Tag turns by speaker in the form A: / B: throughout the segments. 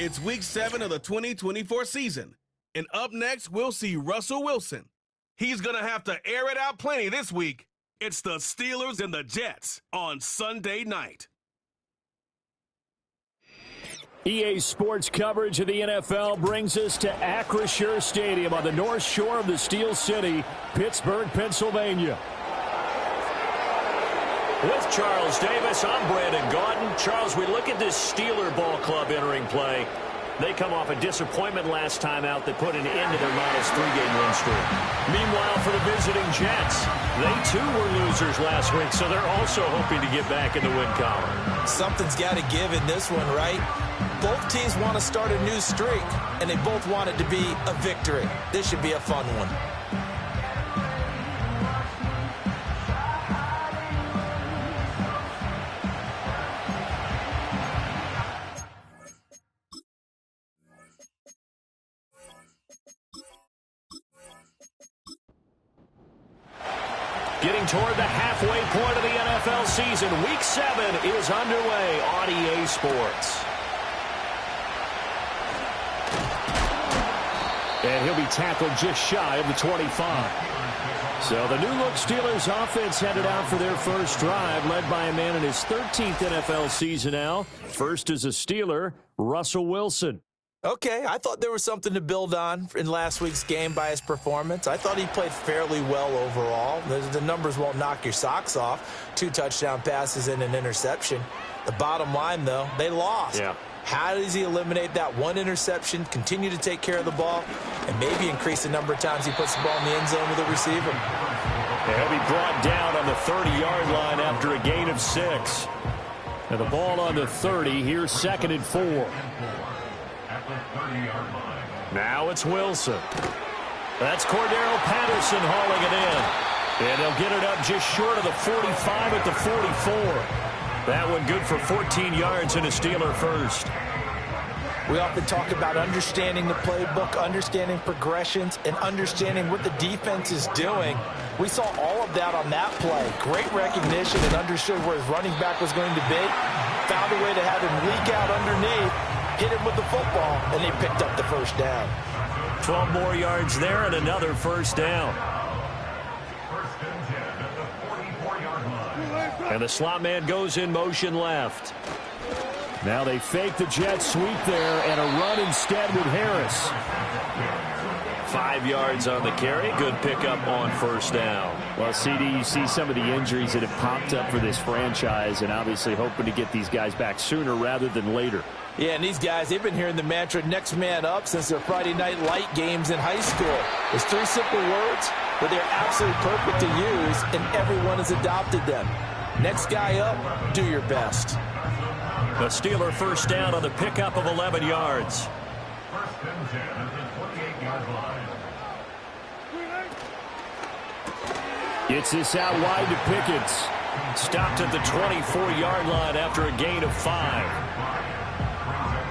A: It's Week 7 of the 2024 season. And up next, we'll see Russell Wilson. He's going to have to air it out plenty this week. It's the Steelers and the Jets on Sunday night.
B: EA Sports coverage of the NFL brings us to Acrisure Stadium on the north shore of the Steel City, Pittsburgh, Pennsylvania. With Charles Davis, I'm Brandon Gaudin. Charles, we look at this Steeler ball club entering play. They come off a disappointment last time out that put an end to their -3 game win streak. Meanwhile, for the visiting Jets, they too were losers last week, so they're also hoping to get back in the win column.
C: Something's got to give in this one, right? Both teams want to start a new streak, and they both want it to be a victory. This should be a fun one.
B: Getting toward the halfway point of the NFL season, Week 7 is underway on EA Sports. And he'll be tackled just shy of the 25. So the new-look Steelers offense headed out for their first drive, led by a man in his 13th NFL season now. First as a Steeler, Russell Wilson.
C: Okay, I thought there was something to build on in last week's game by his performance. I thought he played fairly well overall. The numbers won't knock your socks off. 2 touchdown passes and an interception. The bottom line, though, they lost.
B: Yeah.
C: How does he eliminate that one interception, continue to take care of the ball, and maybe increase the number of times he puts the ball in the end zone with a receiver?
B: He'll be brought down on the 30-yard line after a gain of 6. And the ball on the 30. Here's 2nd and 4. Now it's Wilson. That's Cordero Patterson hauling it in. And they'll get it up just short of the 45 at the 44. That one good for 14 yards and a Steeler first.
C: We often talk about understanding the playbook, understanding progressions, and understanding what the defense is doing. We saw all of that on that play. Great recognition and understood where his running back was going to be. Found a way to have him leak out underneath, hit him with the football, and they picked up the first down.
B: 12 more yards there and another first down. And the slot man goes in motion left. Now they fake the jet sweep there and a run instead with Harris. 5 yards on the carry. Good pickup on first down.
D: Well, CD, you see some of the injuries that have popped up for this franchise and obviously hoping to get these guys back sooner rather than later.
C: Yeah, and these guys, they've been hearing the mantra next man up since their Friday night light games in high school. It's 3 simple words, but they're absolutely perfect to use, and everyone has adopted them. Next guy up, do your best.
B: The Steeler first down on the pickup of 11 yards.
E: First and 10 at the 28-yard line.
B: Gets this out wide to Pickens. Stopped at the 24-yard line after a gain of 5.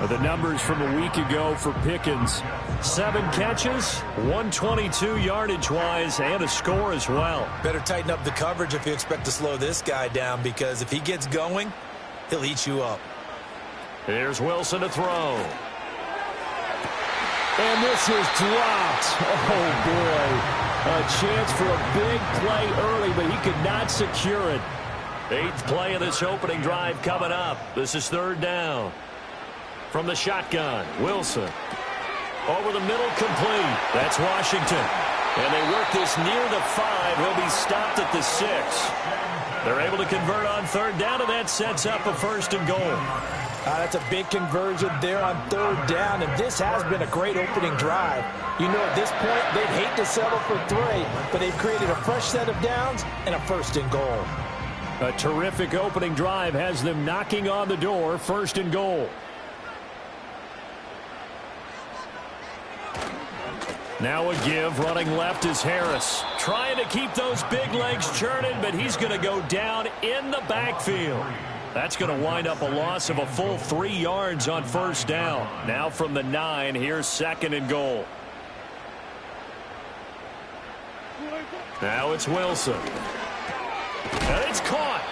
B: The numbers from a week ago for Pickens. 7 catches, 122 yardage-wise, and a score as well.
C: Better tighten up the coverage if you expect to slow this guy down, because if he gets going, he'll eat you up.
B: Here's Wilson to throw.
D: And this is dropped. Oh, boy. A chance for a big play early, but he could not secure it.
B: 8th play of this opening drive coming up. This is 3rd down. From the shotgun, Wilson. Over the middle, complete. That's Washington. And they work this near the 5. He'll be stopped at the 6. They're able to convert on 3rd down, and that sets up a 1st and goal.
C: That's a big conversion there on 3rd down, and this has been a great opening drive. You know, at this point, they'd hate to settle for 3, but they've created a fresh set of downs and a 1st and goal.
B: A terrific opening drive has them knocking on the door, 1st and goal. Now a give, running left is Harris. Trying to keep those big legs churning, but he's going to go down in the backfield. That's going to wind up a loss of a full 3 yards on 1st down. Now from the 9, here's 2nd and goal. Now it's Wilson. And it's caught.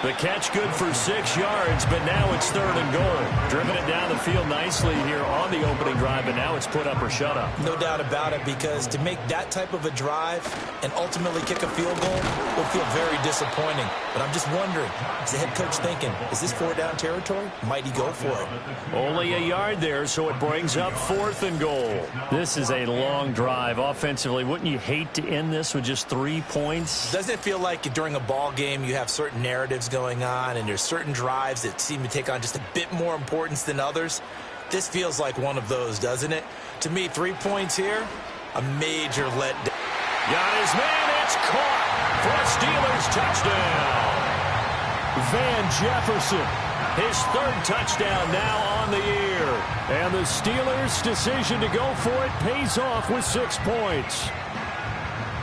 B: The catch good for 6 yards, but now it's 3rd and goal. Driven it down the field nicely here on the opening drive, but now it's put up or shut up.
C: No doubt about it, because to make that type of a drive and ultimately kick a field goal will feel very disappointing. But I'm just wondering, is the head coach thinking, is this 4-down territory? Might he go for it?
B: Only a yard there, so it brings up 4th and goal. This is a long drive offensively. Wouldn't you hate to end this with just 3 points?
C: Doesn't it feel like during a ball game you have certain narratives going on and there's certain drives that seem to take on just a bit more importance than others? This feels like one of those, doesn't it? To me, 3 points here, a major letdown.
B: Got his man, it's caught for a Steelers touchdown.
D: Van Jefferson,
B: his 3rd touchdown now on the year.
D: And the Steelers' decision to go for it pays off with 6 points.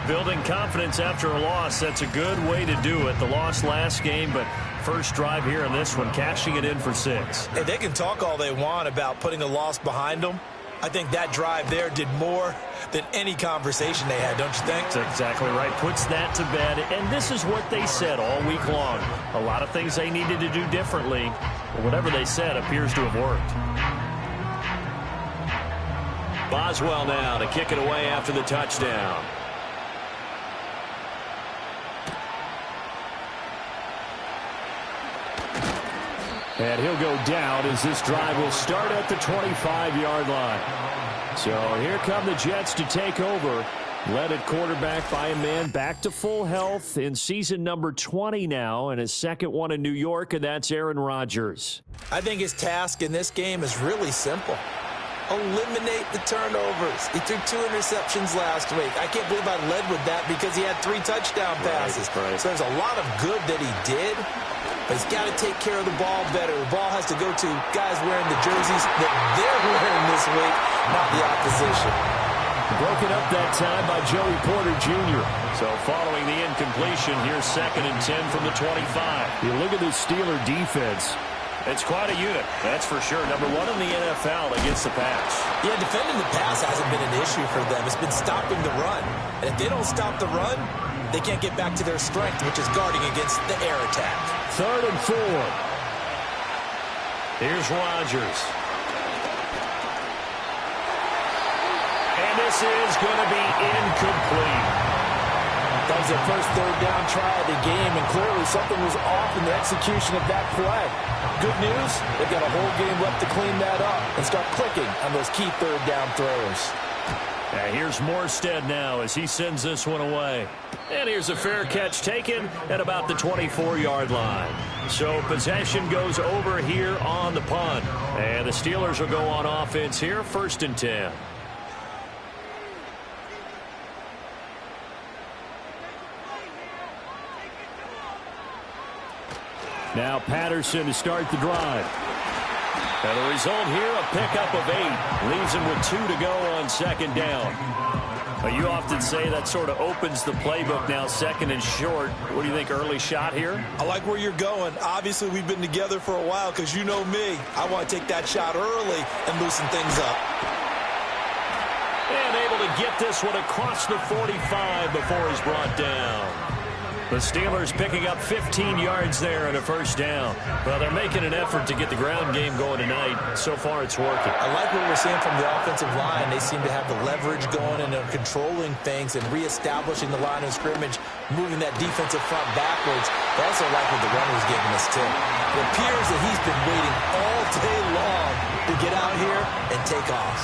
B: Building confidence after a loss, that's a good way to do it. The loss last game, but first drive here in this one, cashing it in for 6.
C: Hey, they can talk all they want about putting a loss behind them. I think that drive there did more than any conversation they had, don't you think?
B: That's exactly right. Puts that to bed. And this is what they said all week long. A lot of things they needed to do differently. But whatever they said appears to have worked. Boswell now to kick it away after the touchdown.
D: And he'll go down as this drive will start at the 25-yard line. So here come the Jets to take over. Led at quarterback by a man back to full health in season number 20 now, and his second one in New York, and that's Aaron Rodgers.
C: I think his task in this game is really simple. Eliminate the turnovers. He threw 2 interceptions last week. I can't believe I led with that because he had 3 touchdown passes.
B: Right.
C: So there's a lot of good that he did, but he's got to take care of the ball better. The ball has to go to guys wearing the jerseys that they're wearing this week, not the opposition.
D: Broken up that time by Joey Porter Jr.
B: So following the incompletion, here's 2nd and 10 from the 25.
D: You look at the Steeler defense.
B: It's quite a unit, that's for sure. Number 1 in the NFL against the pass.
C: Yeah, defending the pass hasn't been an issue for them. It's been stopping the run. And if they don't stop the run, they can't get back to their strength, which is guarding against the air attack.
D: 3rd and 4.
B: Here's Rodgers. And this is going to be incomplete.
C: That was their first 3rd down try of the game, and clearly something was off in the execution of that play. Good news, they've got a whole game left to clean that up and start clicking on those key 3rd down throws.
B: Here's Morstead now as he sends this one away. And here's a fair catch taken at about the 24-yard line. So possession goes over here on the punt. And the Steelers will go on offense here, 1st and 10.
D: Now Patterson to start the drive.
B: And the result here, a pickup of 8. Leaves him with 2 to go on 2nd down. But you often say that sort of opens the playbook now, 2nd and short. What do you think, early shot here?
C: I like where you're going. Obviously, we've been together for a while because you know me. I want to take that shot early and loosen things up.
B: And able to get this one across the 45 before he's brought down. The Steelers picking up 15 yards there and a 1st down. Well, they're making an effort to get the ground game going tonight. So far, it's working.
C: I like what we're seeing from the offensive line. They seem to have the leverage going and are controlling things and reestablishing the line of scrimmage, moving that defensive front backwards. I also like what the runner's giving us, too. It appears that he's been waiting all day long to get out here and take off.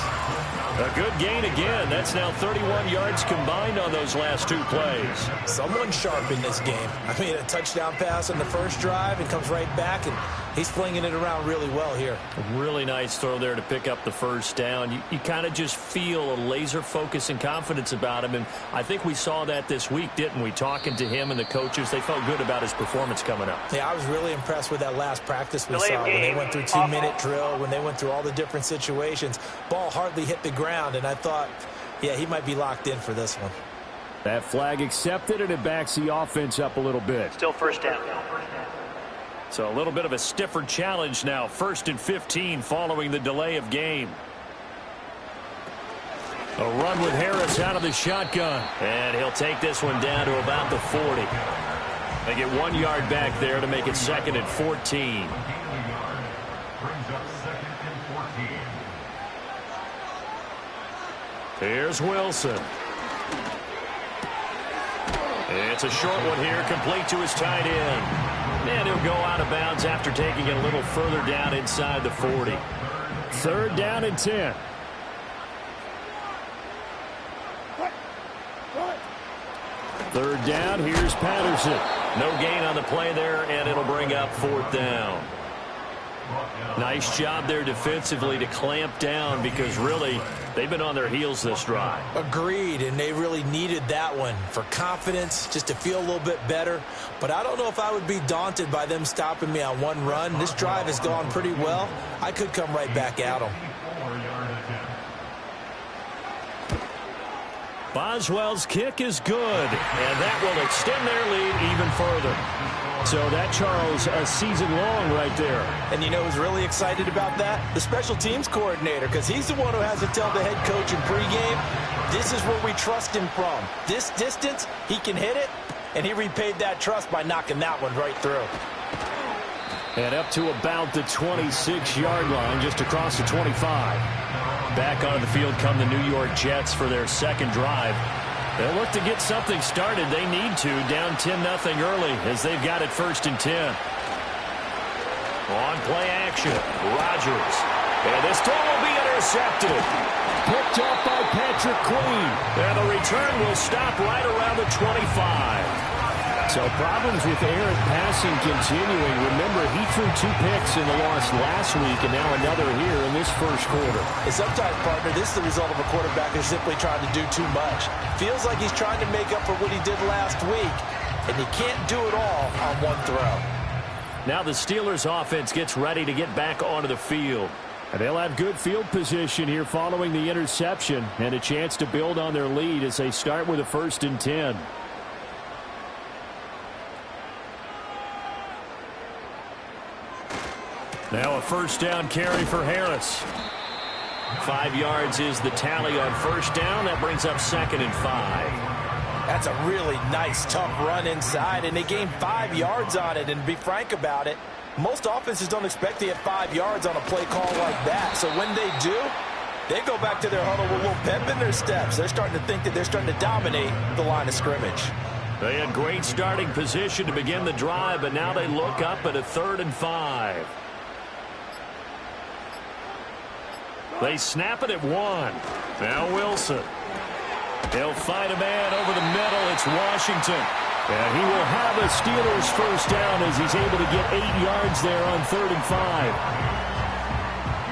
B: A good gain again. That's now 31 yards combined on those last 2 plays.
C: Someone sharp in this game. I mean, a touchdown pass on the first drive and comes right back, and he's flinging it around really well here.
B: A really nice throw there to pick up the 1st down. You kind of just feel a laser focus and confidence about him, and I think we saw that this week, didn't we? Talking to him and the coaches, they felt good about his performance coming up.
C: Yeah, I was really impressed with that last practice we saw when they went through 2-minute drill, when they went through all the different situations. Ball hardly hit the ground, and I thought, yeah, he might be locked in for this one.
D: That flag accepted, and it backs the offense up a little bit.
F: Still 1st down.
B: So a little bit of a stiffer challenge now. 1st and 15 following the delay of game. A run with Harris out of the shotgun. And he'll take this one down to about the 40. They get 1 yard back there to make it 2nd and 14.
E: Brings up 2nd and 14.
B: Here's Wilson. It's a short one here, complete to his tight end. And he'll go out of bounds after taking it a little further down inside the 40.
D: 3rd down and 10. Third down, here's Patterson.
B: No gain on the play there, and it'll bring up 4th down. Nice job there defensively to clamp down because really they've been on their heels this drive.
C: Agreed, and they really needed that one for confidence, just to feel a little bit better. But I don't know if I would be daunted by them stopping me on one run. This drive has gone pretty well. I could come right back at them.
B: Boswell's kick is good, and that will extend their lead even further.
D: So that, Charles, a season long right there.
C: And you know who's really excited about that? The special teams coordinator, because he's the one who has to tell the head coach in pregame, this is where we trust him from. This distance, he can hit it, and he repaid that trust by knocking that one right through.
D: And up to about the 26-yard line, just across the 25.
B: Back onto the field come the New York Jets for their 2nd drive. They'll look to get something started. They need to, down 10-0 early as they've got it 1st and 10. On play action, Rodgers. And this time will be intercepted.
D: Picked off by Patrick Queen.
B: And the return will stop right around the 25.
D: So problems with errant passing continuing. Remember, he threw 2 picks in the loss last week, and now another here in this first quarter.
C: And sometimes, partner, this is the result of a quarterback who's simply trying to do too much. Feels like he's trying to make up for what he did last week, and he can't do it all on one throw.
B: Now the Steelers offense gets ready to get back onto the field.
D: And they'll have good field position here following the interception and a chance to build on their lead as they start with a 1st and 10.
B: Now a 1st down carry for Harris. 5 yards is the tally on 1st down. That brings up 2nd and 5.
C: That's a really nice, tough run inside, and they gained 5 yards on it. And to be frank about it, most offenses don't expect to get 5 yards on a play call like that. So when they do, they go back to their huddle with a little pep in their steps. They're starting to think that they're starting to dominate the line of scrimmage.
B: They had great starting position to begin the drive, but now they look up at a 3rd and 5. They snap it at 1. Now Wilson. He'll find a man over the middle. It's Washington.
D: And he will have a Steelers 1st down as he's able to get 8 yards there on 3rd and 5.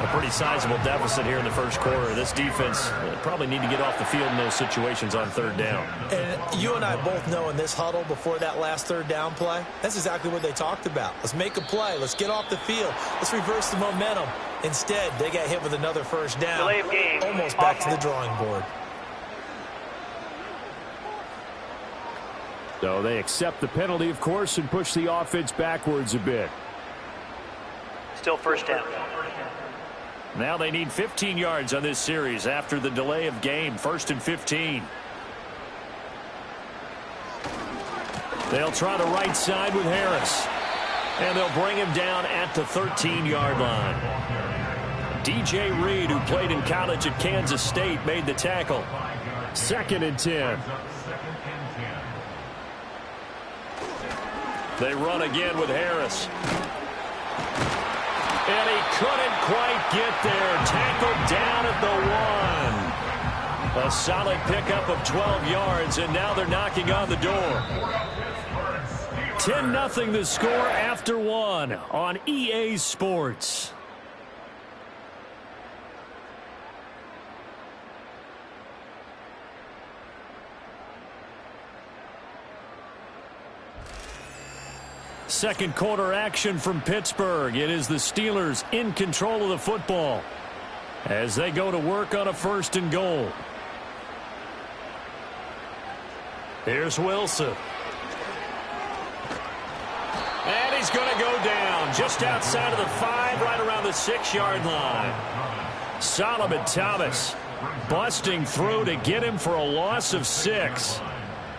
B: A pretty sizable deficit here in the first quarter. This defense probably need to get off the field in those situations on 3rd down.
C: And you and I both know in this huddle before that last 3rd down play, that's exactly what they talked about. Let's make a play. Let's get off the field. Let's reverse the momentum. Instead, they got hit with another 1st down.
F: Delay of game.
C: Almost back to the drawing board.
D: So they accept the penalty, of course, and push the offense backwards a bit.
F: Still 1st down.
B: Now they need 15 yards on this series after the delay of game. 1st and 15. They'll try the right side with Harris. And they'll bring him down at the 13-yard line. DJ Reed, who played in college at Kansas State, made the tackle.
D: 2nd and 10.
B: They run again with Harris. And he couldn't quite get there. Tackled down at the 1. A solid pickup of 12 yards, and now they're knocking on the door. 10-0 the score after 1 on EA Sports. Second quarter action from Pittsburgh. It is the Steelers in control of the football as they go to work on a 1st and goal. Here's Wilson. And he's going to go down just outside of the 5, right around the 6-yard line. Solomon Thomas busting through to get him for a loss of 6.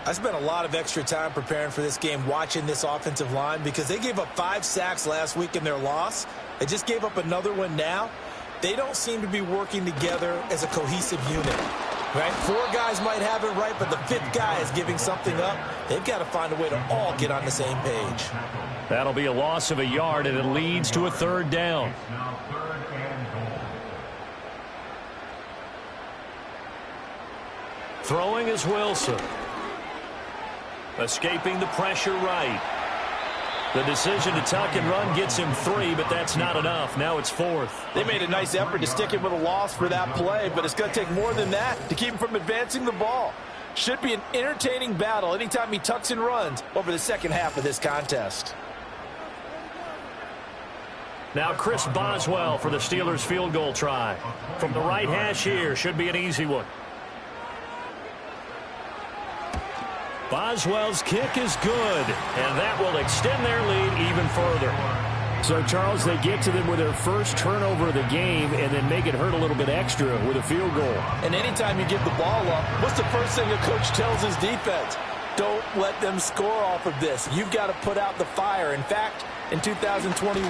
C: I spent a lot of extra time preparing for this game watching this offensive line because they gave up 5 sacks last week in their loss. They just gave up another one now. They don't seem to be working together as a cohesive unit. Right? 4 guys might have it right, but the 5th guy is giving something up. They've got to find a way to all get on the same page.
B: That'll be a loss of a yard, and it leads to a 3rd down.
E: Now 3rd and goal.
B: Throwing is Wilson. Escaping the pressure right. The decision to tuck and run gets him 3, but that's not enough. Now it's 4th.
C: They made a nice effort to stick him with a loss for that play, but it's going to take more than that to keep him from advancing the ball. Should be an entertaining battle anytime he tucks and runs over the second half of this contest.
B: Now Chris Boswell for the Steelers field goal try. From the right hash here, should be an easy one. Boswell's kick is good, and that will extend their lead even further.
D: So, Charles, they get to them with their first turnover of the game and then make it hurt a little bit extra with a field goal.
C: And anytime you give the ball up, what's the first thing a coach tells his defense? Don't let them score off of this. You've got to put out the fire. In fact, in 2021,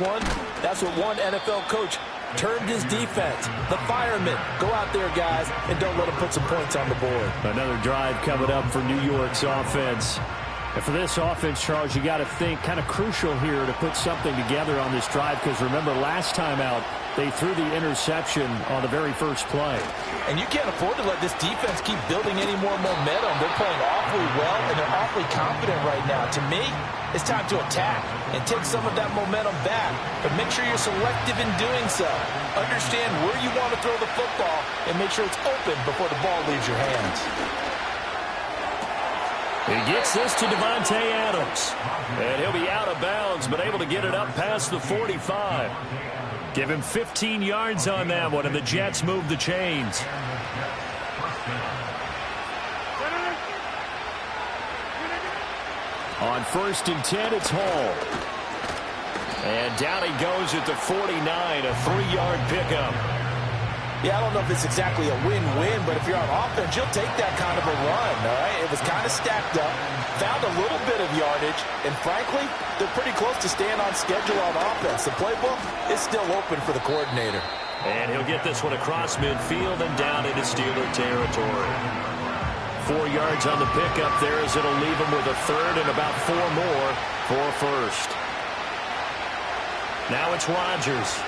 C: that's what one NFL coach termed his defense. The firemen. Go out there, guys, and don't let them put some points on the board.
D: Another drive coming up for New York's offense. And for this offense, Charles, you got to think kind of crucial here to put something together on this drive because remember last time out, they threw the interception on the very first play.
C: And you can't afford to let this defense keep building any more momentum. They're playing awfully well, and they're awfully confident right now. To me, it's time to attack and take some of that momentum back. But make sure you're selective in doing so. Understand where you want to throw the football and make sure it's open before the ball leaves your hands.
B: He gets this to Devontae Adams. And he'll be out of bounds, but able to get it up past the 45. Give him 15 yards on that one, and the Jets move the chains.
D: On 1st and 10, it's Hall.
B: And down he goes at the 49, a 3-yard pickup.
C: Yeah, I don't know if it's exactly a win-win, but if you're on offense, you'll take that kind of a run, all right? It was kind of stacked up, found a little bit of yardage, and frankly, they're pretty close to staying on schedule on offense. The playbook is still open for the coordinator.
B: And he'll get this one across midfield and down into Steeler territory. 4 yards on the pickup there as it'll leave him with a 3rd and about 4 more for a 1st. Now it's Rodgers.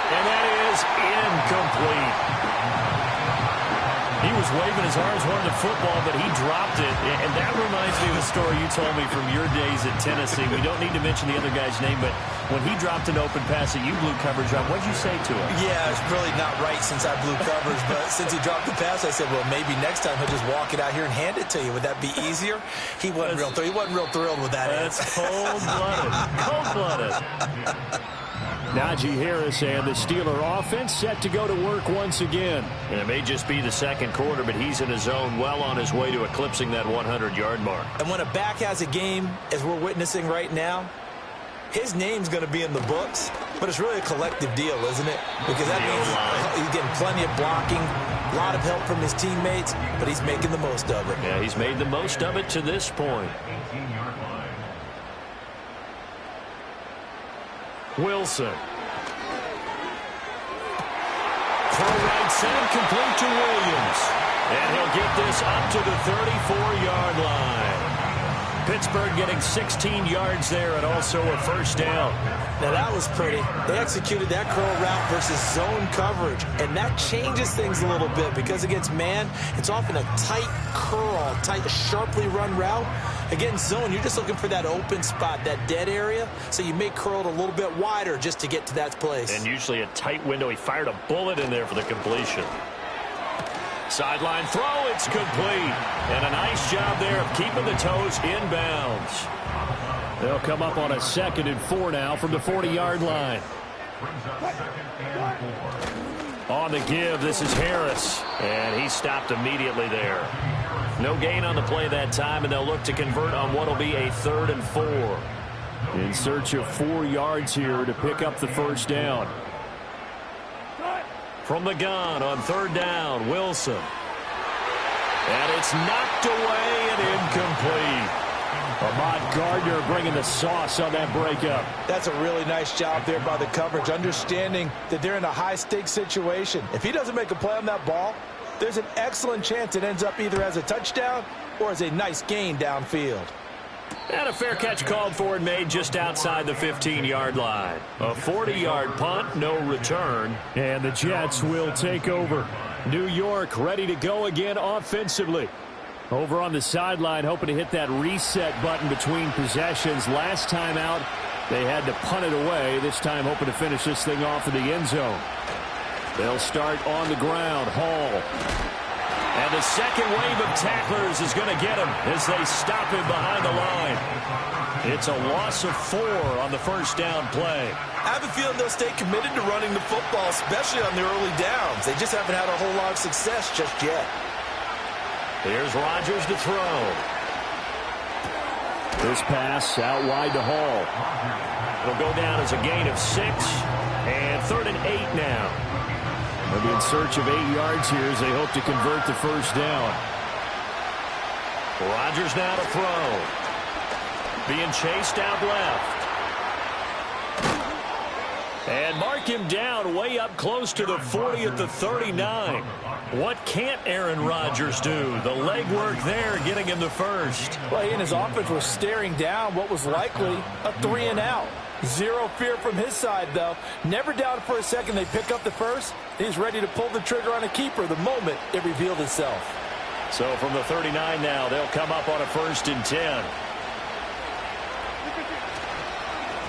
B: And that is incomplete. He was waving his arms, wanting the football, but he dropped it. And that reminds me of a story you told me from your days at Tennessee. We don't need to mention the other guy's name, but when he dropped an open pass that you blew coverage on, what did you say to him?
C: Yeah, it's really not right since I blew coverage, but since he dropped the pass, I said, well, maybe next time he'll just walk it out here and hand it to you. Would that be easier? He wasn't real thrilled with that.
B: That's cold-blooded. Cold-blooded.
D: Najee Harris and the Steeler offense set to go to work once again.
B: And it may just be the second quarter, but he's in his zone, well on his way to eclipsing that 100-yard mark.
C: And when a back has a game, as we're witnessing right now, his name's going to be in the books, but it's really a collective deal, isn't it? Because that means he's getting plenty of blocking, a lot of help from his teammates, but he's making the most of it.
B: Yeah, he's made the most of it to this point.
E: 18-yard line.
B: Wilson. Throw right side, complete to Williams. And he'll get this up to the 34-yard line. Pittsburgh getting 16 yards there and also a 1st down.
C: Now that was pretty. They executed that curl route versus zone coverage, and that changes things a little bit because against man, it's often a tight curl, tight, sharply run route. Against zone, you're just looking for that open spot, that dead area, so you may curl it a little bit wider just to get to that place.
B: And usually a tight window. He fired a bullet in there for the completion. Sideline throw, it's complete. And a nice job there of keeping the toes inbounds.
D: They'll come up on a 2nd and 4 now from the 40-yard line.
E: Brings up 2nd and 4.
B: On the give, this is Harris. And he stopped immediately there. No gain on the play that time, and they'll look to convert on what will be a 3rd and 4.
D: In search of 4 yards here to pick up the 1st down.
B: From the gun on 3rd down, Wilson. And it's knocked away and incomplete.
D: Ahmad Gardner bringing the sauce on that breakup.
C: That's a really nice job there by the coverage, understanding that they're in a high-stakes situation. If he doesn't make a play on that ball, there's an excellent chance it ends up either as a touchdown or as a nice gain downfield.
B: And a fair catch called for and made just outside the 15-yard line. A 40-yard punt, no return.
D: And the Jets will take over. New York ready to go again offensively. Over on the sideline, hoping to hit that reset button between possessions. Last time out, they had to punt it away. This time hoping to finish this thing off in the end zone. They'll start on the ground. Hall.
B: And the second wave of tacklers is going to get him as they stop him behind the line. It's a loss of 4 on the first down play.
C: I have a feeling they'll stay committed to running the football, especially on their early downs. They just haven't had a whole lot of success just yet.
B: Here's Rodgers to throw.
D: This pass out wide to Hall.
B: It'll go down as a gain of 6. And 3rd and 8 now.
D: They'll be in search of 8 yards here as they hope to convert the first down.
B: Rodgers now to throw. Being chased out left. And mark him down way up close to the 40 at the 39. What can't Aaron Rodgers do? The legwork there getting him the first.
C: Well, he and his offense were staring down what was likely a 3-and-out. Zero fear from his side, though. Never doubted for a second they pick up the first. He's ready to pull the trigger on a keeper the moment it revealed itself.
B: So from the 39 now, they'll come up on a 1st and 10.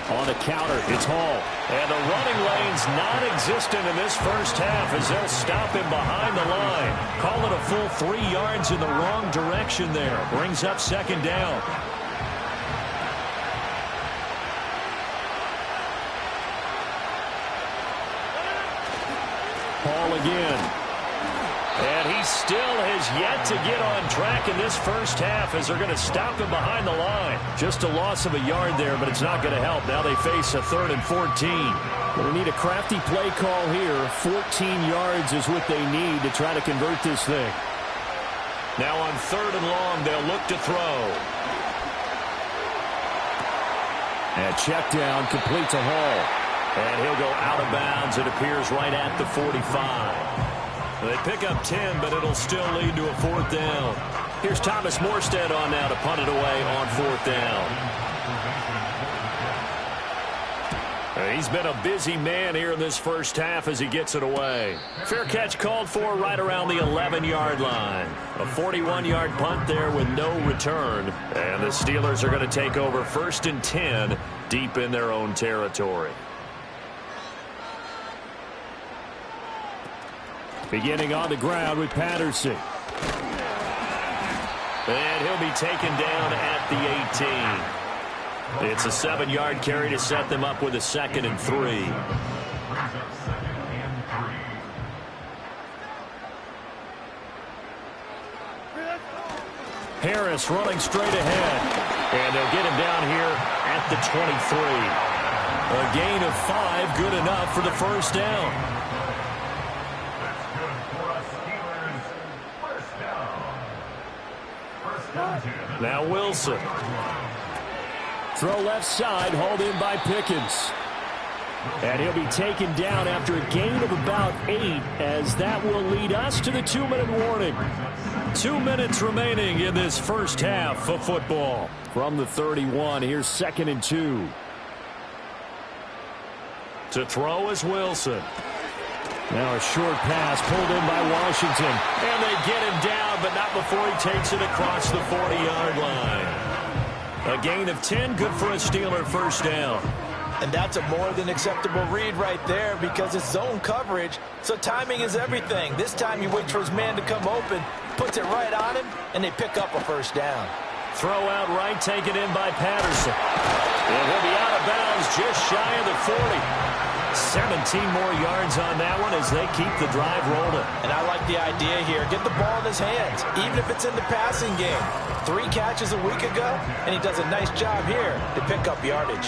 D: On the counter, it's Hall.
B: And the running lane's non-existent in this first half as they'll stop him behind the line. Call it a full 3 yards in the wrong direction there. Brings up 2nd down.
D: Hall again.
B: And he still has yet to get on track in this first half as they're going to stop him behind the line. Just a loss of a yard there, but it's not going to help. Now they face a 3rd and 14.
D: They need a crafty play call here. 14 yards is what they need to try to convert this thing.
B: Now on 3rd and long, they'll look to throw.
D: And check down, complete to Hall.
B: And he'll go out of bounds, it appears, right at the 45. They pick up 10, but it'll still lead to a 4th down. Here's Thomas Morstead on now to punt it away on 4th down. He's been a busy man here in this first half as he gets it away. Fair catch called for right around the 11-yard line. A 41-yard punt there with no return. And the Steelers are going to take over 1st and 10 deep in their own territory.
D: Beginning on the ground with Patterson.
B: And he'll be taken down at the 18. It's a 7-yard carry to set them up with a 2nd and 3.
D: Harris running straight ahead.
B: And they'll get him down here at the 23. A gain of 5, good enough for the first down. Now Wilson.
D: Throw left side, hauled in by Pickens. And he'll be taken down after a gain of about 8, as that will lead us to the 2-minute warning.
B: 2 minutes remaining in this first half of football.
D: From the 31, here's 2nd and 2.
B: To throw is Wilson.
D: Now a short pass pulled in by Washington.
B: And they get him down, but not before he takes it across the 40-yard line. A gain of 10, good for a Steeler first down.
C: And that's a more than acceptable read right there because it's zone coverage, so timing is everything. This time he waits for his man to come open, puts it right on him, and they pick up a first down.
B: Throw out right, taken in by Patterson. And he'll be out of bounds just shy of the 40. 17 more yards on that one as they keep the drive rolling.
C: And I like the idea here. Get the ball in his hands, even if it's in the passing game. 3 catches a week ago, and he does a nice job here to pick up yardage.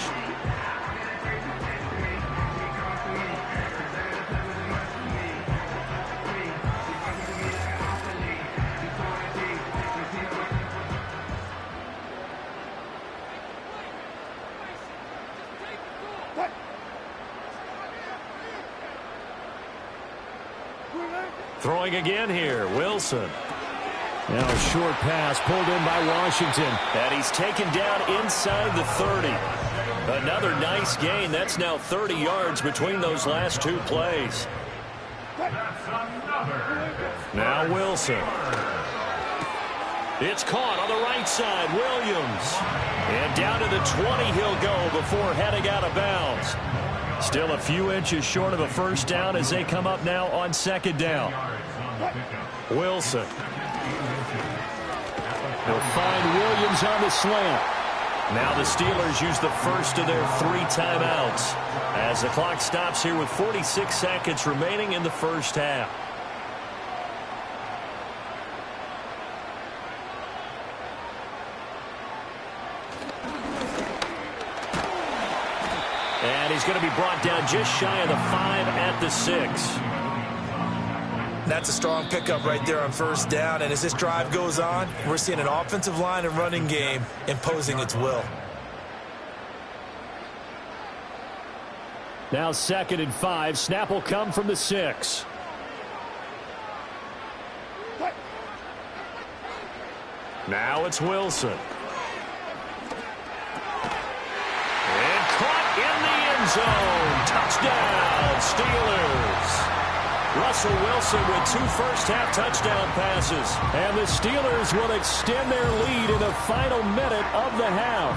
B: Throwing again here, Wilson.
D: Now a short pass pulled in by Washington.
B: And he's taken down inside the 30. Another nice gain. That's now 30 yards between those last two plays. Now Wilson. It's caught on the right side, Williams. And down to the 20 he'll go before heading out of bounds. Still a few inches short of a first down as they come up now on second down. Wilson.
D: They'll find Williams on the slant.
B: Now the Steelers use the first of their 3 timeouts as the clock stops here with 46 seconds remaining in the first half. And he's going to be brought down just shy of the 5 at the 6.
C: That's a strong pickup right there on first down. And as this drive goes on, we're seeing an offensive line and running game imposing its will.
D: Now 2nd and 5. Snap will come from the 6.
B: Now it's Wilson. And caught in the end zone. Touchdown, Steelers. Russell Wilson with 2 first-half touchdown passes.
D: And the Steelers will extend their lead in the final minute of the half.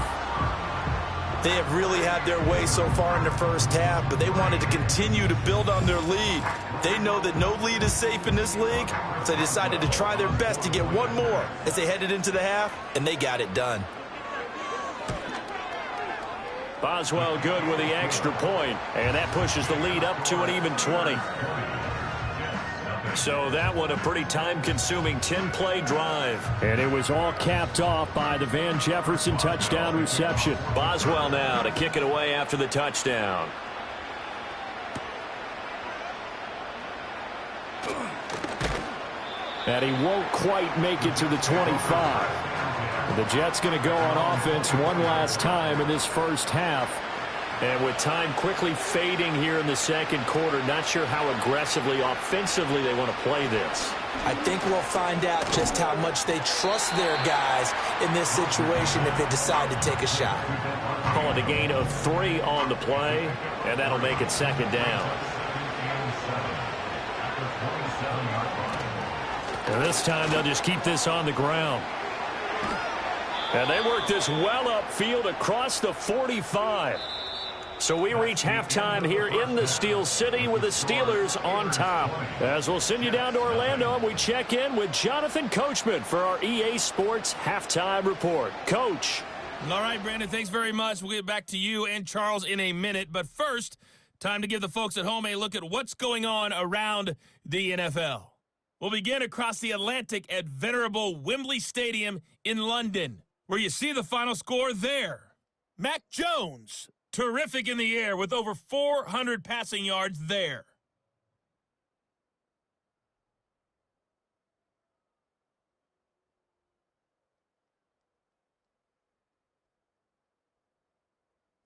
C: They have really had their way so far in the first half, but they wanted to continue to build on their lead. They know that no lead is safe in this league, so they decided to try their best to get one more as they headed into the half, and they got it done.
B: Boswell good with the extra point, and that pushes the lead up to an even 20. So that one a pretty time-consuming 10-play drive.
D: And it was all capped off by the Van Jefferson touchdown reception.
B: Boswell now to kick it away after the touchdown.
D: And he won't quite make it to the 25. The Jets going to go on offense one last time in this first half.
B: And with time quickly fading here in the second quarter, not sure how aggressively, offensively they want to play this.
C: I think we'll find out just how much they trust their guys in this situation if they decide to take a shot.
B: Call it a gain of 3 on the play, and that'll make it second down. And this time they'll just keep this on the ground. And they work this well upfield across the 45. So we reach halftime here in the Steel City with the Steelers on top. As we'll send you down to Orlando, and we check in with Jonathan Coachman for our EA Sports Halftime Report. Coach.
G: All right, Brandon, thanks very much. We'll get back to you and Charles in a minute. But first, time to give the folks at home a look at what's going on around the NFL. We'll begin across the Atlantic at venerable Wembley Stadium in London, where you see the final score there. Mac Jones, terrific in the air with over 400 passing yards there.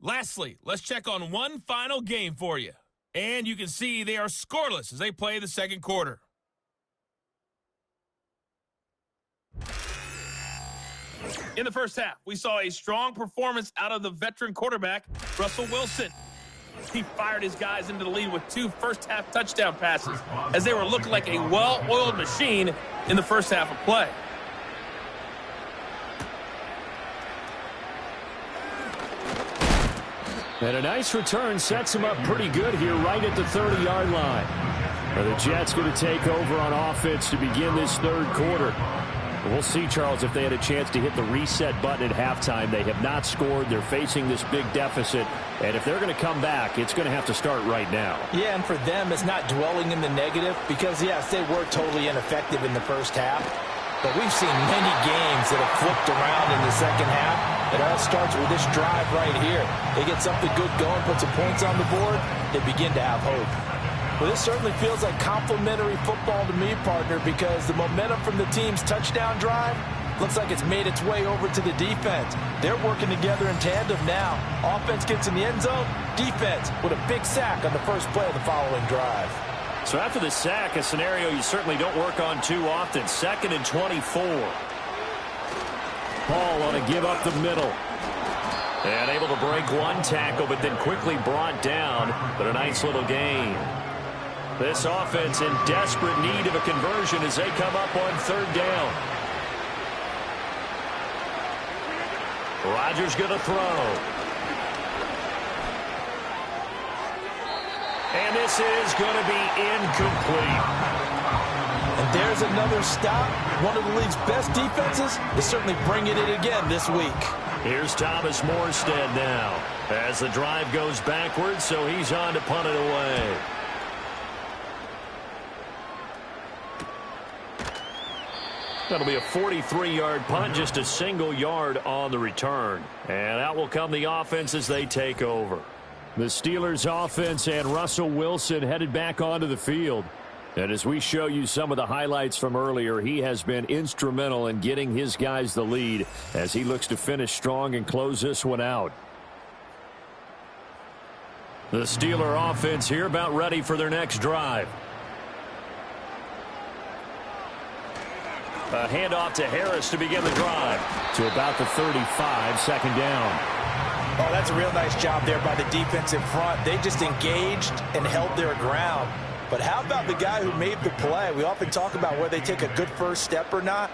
G: Lastly, let's check on one final game for you. And you can see they are scoreless as they play the second quarter. In the first half, we saw a strong performance out of the veteran quarterback, Russell Wilson. He fired his guys into the lead with 2 first-half touchdown passes as they were looking like a well-oiled machine in the first half of play.
D: And a nice return sets him up pretty good here right at the 30-yard line. The Jets going to take over on offense to begin this third quarter. We'll see, Charles, if they had a chance to hit the reset button at halftime. They have not scored. They're facing this big deficit. And if they're going to come back, it's going to have to start right now.
C: Yeah, and for them, it's not dwelling in the negative because, yes, they were totally ineffective in the first half. But we've seen many games that have flipped around in the second half. It all starts with this drive right here. They get something good going, put some points on the board, they begin to have hope. Well, this certainly feels like complimentary football to me, partner, because the momentum from the team's touchdown drive looks like it's made its way over to the defense. They're working together in tandem now. Offense gets in the end zone, defense with a big sack on the first play of the following drive.
D: So after the sack, a scenario you certainly don't work on too often. 2nd and 24. Hall on a give up the middle. And able to break one tackle, but then quickly brought down. But a nice little gain. This offense in desperate need of a conversion as they come up on 3rd down. Rodgers going to throw. And this is going to be incomplete.
C: And there's another stop. One of the league's best defenses is certainly bringing it again this week.
D: Here's Thomas Morstead now as the drive goes backwards, so he's on to punt it away. That'll be a 43-yard punt, just a single yard on the return. And out will come the offense as they take over. The Steelers offense and Russell Wilson headed back onto the field. And as we show you some of the highlights from earlier, he has been instrumental in getting his guys the lead as he looks to finish strong and close this one out. The Steeler offense here about ready for their next drive. A handoff to Harris to begin the drive. To about the 35, 2nd down.
C: Oh, that's a real nice job there by the defense in front. They just engaged and held their ground. But how about the guy who made the play? We often talk about whether they take a good first step or not.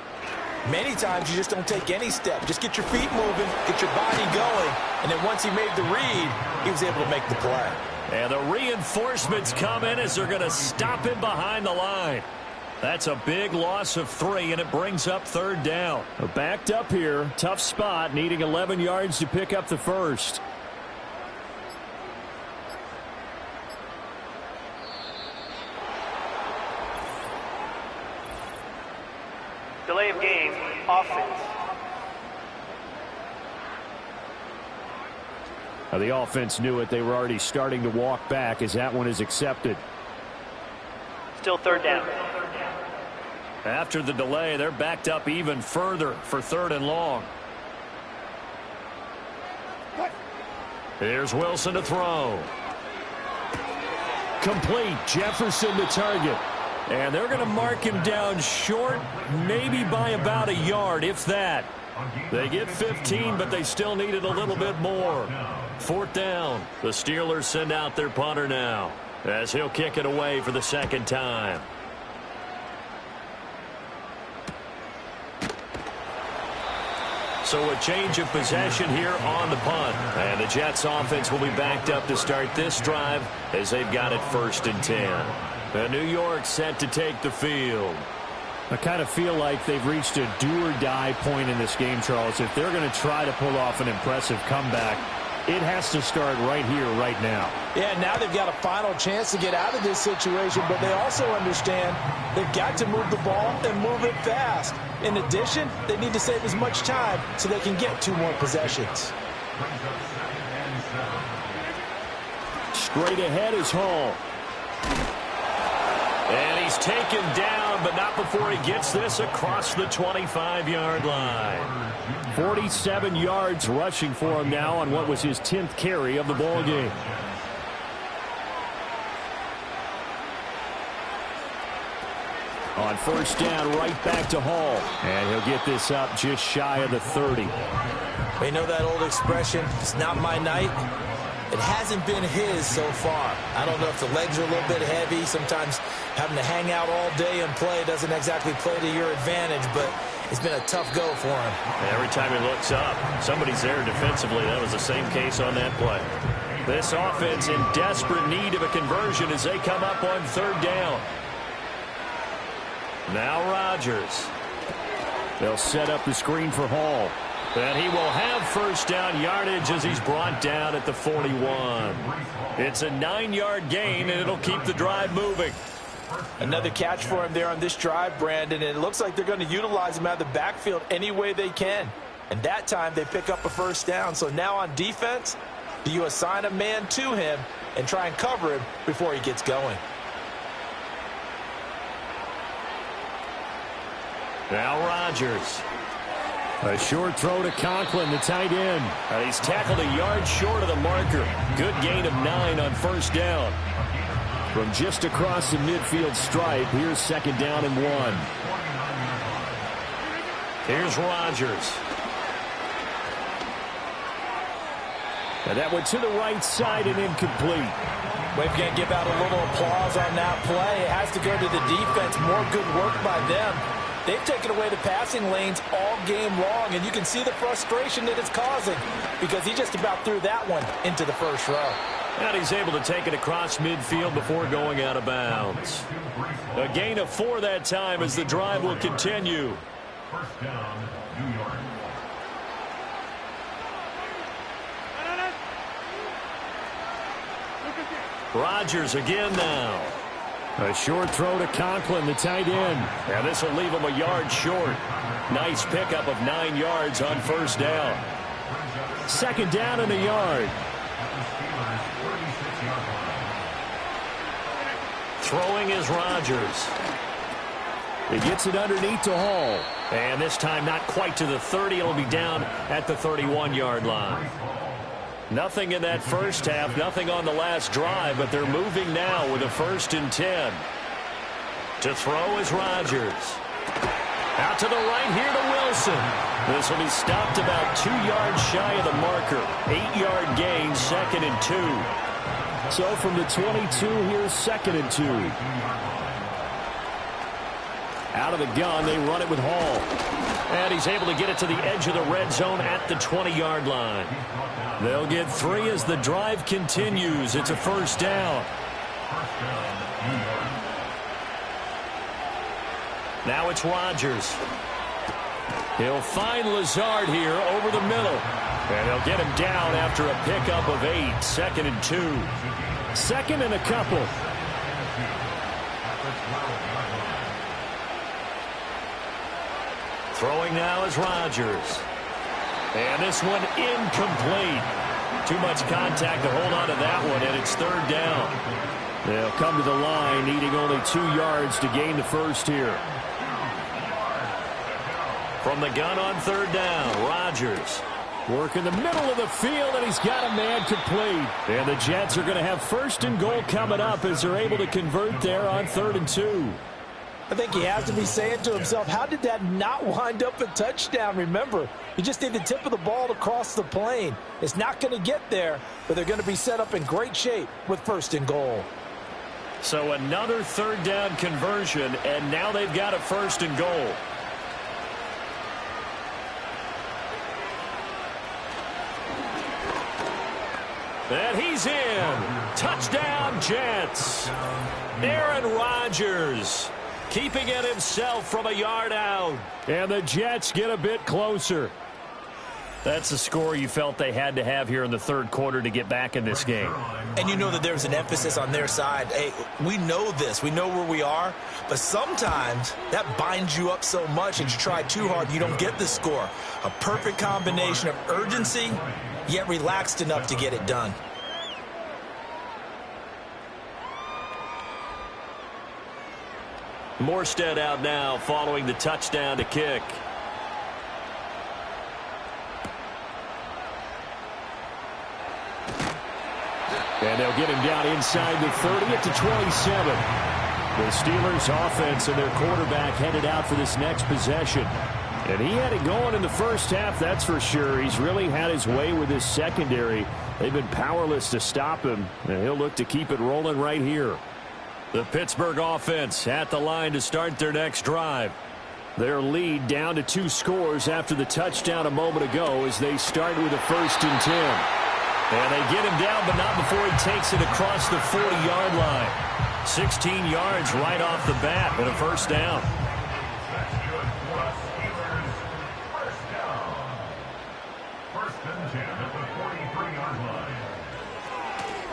C: Many times you just don't take any step. Just get your feet moving, get your body going, and then once he made the read, he was able to make the play.
D: And the reinforcements come in as they're going to stop him behind the line. That's a big loss of 3, and it brings up 3rd down. Backed up here, tough spot, needing 11 yards to pick up the first.
F: Delay of game, offense.
D: Now the offense knew it. They were already starting to walk back as that one is accepted.
F: Still 3rd down.
D: After the delay, they're backed up even further for 3rd and long. Here's Wilson to throw. Complete. Jefferson the target. And they're going to mark him down short, maybe by about a yard, if that. They get 15, but they still needed a little bit more. 4th down. The Steelers send out their punter now as he'll kick it away for the 2nd time. So a change of possession here on the punt. And the Jets offense will be backed up to start this drive as they've got it 1st and 10. And New York set to take the field. I kind of feel like they've reached a do-or-die point in this game, Charles. If they're going to try to pull off an impressive comeback, it has to start right here, right now.
C: Yeah, now they've got a final chance to get out of this situation, but they also understand they've got to move the ball and move it fast. In addition, they need to save as much time so they can get 2 more possessions.
D: Straight ahead is Hall. And he's taken down, but not before he gets this across the 25-yard line. 47 yards rushing for him now on what was his 10th carry of the ball game. On 1st down, right back to Hall. And he'll get this up just shy of the 30.
C: We know that old expression, it's not my night. It hasn't been his so far. I don't know if the legs are a little bit heavy. Sometimes having to hang out all day and play doesn't exactly play to your advantage, but it's been a tough go for him.
D: Every time he looks up, somebody's there defensively. That was the same case on that play. This offense in desperate need of a conversion as they come up on 3rd down. Now Rodgers. They'll set up the screen for Hall. And he will have 1st down yardage as he's brought down at the 41. It's a 9-yard gain, and it'll keep the drive moving.
C: Another catch for him there on this drive, Brandon, and it looks like they're going to utilize him out of the backfield any way they can. And that time they pick up a 1st down. So now on defense, do you assign a man to him and try and cover him before he gets going?
D: Now Rodgers. A short throw to Conklin, the tight end. He's tackled a yard short of the marker. Good gain of 9 on 1st down. From just across the midfield stripe, here's second down and 1.
B: Here's Rodgers.
D: And that went to the right side and incomplete.
C: We're going to give out a little applause on that play. It has to go to the defense. More good work by them. They've taken away the passing lanes all game long, and you can see the frustration that it's causing because he just about threw that one into the first row.
B: And he's able to take it across midfield before going out of bounds. A gain of 4 that time as the drive will continue.
E: First down, New York.
B: Rodgers again now.
D: A short throw to Conklin, the tight end.
B: And this will leave him a yard short. Nice pickup of 9 yards on first down.
D: Second down and a yard.
B: Throwing is Rodgers.
D: He gets it underneath to Hall.
B: And this time not quite to the 30. It'll be down at the 31-yard line. Nothing in that first half, nothing on the last drive, but they're moving now with a 1st and 10. To throw is Rodgers. Out to the right here to Wilson. This will be stopped about 2 yards shy of the marker. 8-yard gain, 2nd and 2.
D: So from the 22, here's 2nd and 2. Out of the gun, they run it with Hall.
B: And he's able to get it to the edge of the red zone at the 20-yard line.
D: They'll get 3 as the drive continues. It's a first down.
B: Now it's Rodgers.
D: He'll find Lazard here over the middle.
B: And they'll get him down after a pickup of 8. 2nd and 2.
D: 2nd and a couple.
B: Throwing now is Rodgers. And this one incomplete. Too much contact to hold on to that one, and it's 3rd down.
D: They'll come to the line, needing only 2 yards to gain the first here.
B: From the gun on 3rd down, Rodgers.
D: Work in the middle of the field, and he's got a man complete. And the Jets are going to have 1st and goal coming up as they're able to convert there on 3rd and 2.
C: I think he has to be saying to himself, how did that not wind up a touchdown? Remember, you just need the tip of the ball to cross the plane. It's not going to get there, but they're going to be set up in great shape with 1st and goal.
B: So another 3rd down conversion, and now they've got a 1st and goal. And he's in. Touchdown, Jets. Aaron Rodgers keeping it himself from a yard out.
D: And the Jets get a bit closer.
B: That's the score you felt they had to have here in the 3rd quarter to get back in this game.
C: And you know that there's an emphasis on their side. Hey, we know this. We know where we are. But sometimes that binds you up so much and you try too hard and you don't get the score. A perfect combination of urgency, yet relaxed enough to get it done.
B: Morstead out now following the touchdown to kick.
D: And they'll get him down inside the 30 at the 27. The Steelers offense and their quarterback headed out for this next possession. And he had it going in the first half, that's for sure. He's really had his way with his secondary. They've been powerless to stop him, and he'll look to keep it rolling right here.
B: The Pittsburgh offense at the line to start their next drive.
D: Their lead down to 2 scores after the touchdown a moment ago as they start with a 1st and 10.
B: And they get him down, but not before he takes it across the 40-yard line. 16 yards right off the bat and a 1st down.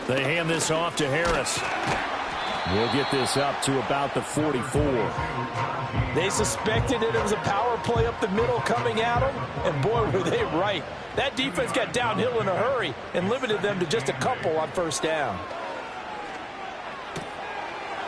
D: They hand this off to Harris. We'll get this up to about the 44.
C: They suspected that it was a power play up the middle coming at them, and boy, were they right. That defense got downhill in a hurry and limited them to just a couple on 1st down.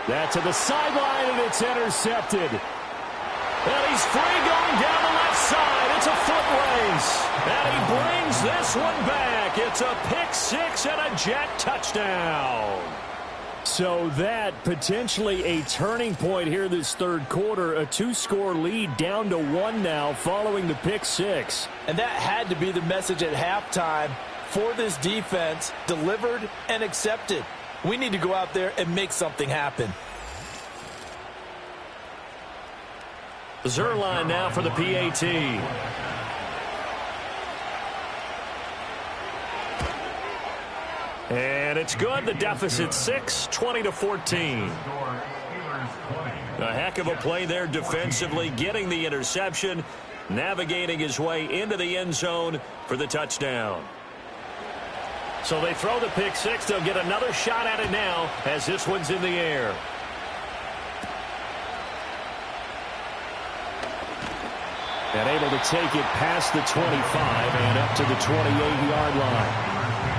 D: That to the sideline, and it's intercepted.
B: And he's free going down the left side. It's a foot race. And he brings this one back. It's a pick 6 and a Jet touchdown.
D: So that potentially a turning point here this third quarter. A 2-score lead down to 1 now following the pick six.
C: And that had to be the message at halftime for this defense, delivered and accepted. We need to go out there and make something happen.
B: Zuerlein now for the PAT. And it's good. The deficit 6, 20-14. A heck of a play there defensively, getting the interception, navigating his way into the end zone for the touchdown. So they throw the pick six. They'll get another shot at it now as this one's in the air.
D: And able to take it past the 25 and up to the 28-yard line.